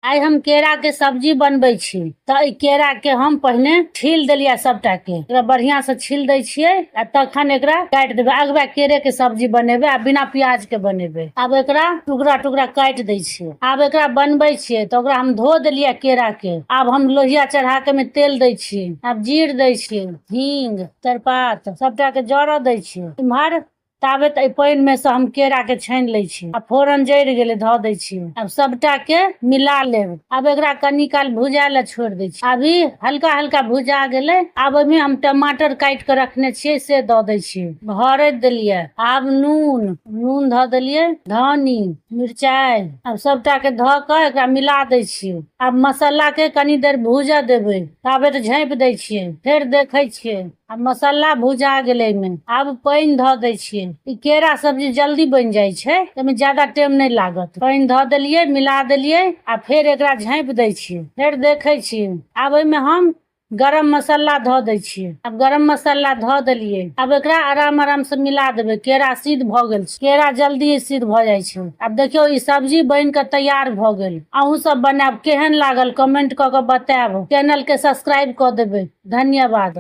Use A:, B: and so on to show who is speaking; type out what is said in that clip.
A: आइ हम केरा के सब्जी बनबै छी। त ई केरा के हम पहिने छील देलियै सबटा के, एकरा बढ़िया से छील दै छियै आ तखन एकरा काटि देबै। अगबे केरे के सब्जी बनेबै आ बिना प्याज के बनेबै। आब एकरा टुकड़ा टुकड़ा काटि दै छियै। आब एकरा बनबै छियै त ओकरा हम धो देलियै केरा के। आब हम लोहिया चढ़ा के में तेल दै छियै, आब जीर दै छियै, हींग, तेजपात सबटा के जरऽ दै छियै। इम्हर ताबे त पानि में से हम केरा के छानि लै छी। आब फोरन जरि गेलै धऽ दै छियै। आब सबटा के मिला लेब। आब एकरा कनी काल भुजाय ले छोड़ि दै छी। अभी हल्का हल्का भुजा गेलै। आब ओहिमे हम टमाटर काटि के रखने छियै से दऽ दै छियै। हरैद देलियै, आब नून धऽ देलियै, धनी, मिरचाई, आब सबटा के धऽ के एकरा मिला दै छियै। आब मसाला के कनी देर भूजऽ देबै, ताबे त झाँपि दै छियै, फेर देखै छियै। आब मसाला भुजा गेलै में, आब पानि धऽ दै छियै। ई केरा सब्जी जल्दी बनि जाइ छै, एमे ज्यादा टाइम नहीं लागत। पानि धऽ देलियै, मिला देलियै आ फेर एकरा झाँपि दै छियै, फेर देखै छियै। आब ओहिमे हम गरम मसाला धऽ दै छियै। आब गरम मसाला धऽ देलियै। आब एकरा आराम से मिला देबै। केरा सिद्ध भऽ गेल छै, केरा जल्दी सिद्ध भऽ जाइ छै। आब देखियौ ई सब्जी बनि के तैयार भऽ गेल। अहूँ सब बनायब, केहन लागल कमेंट कऽ के बतायब। चैनल के सब्सक्राइब कऽ देबै। धन्यवाद।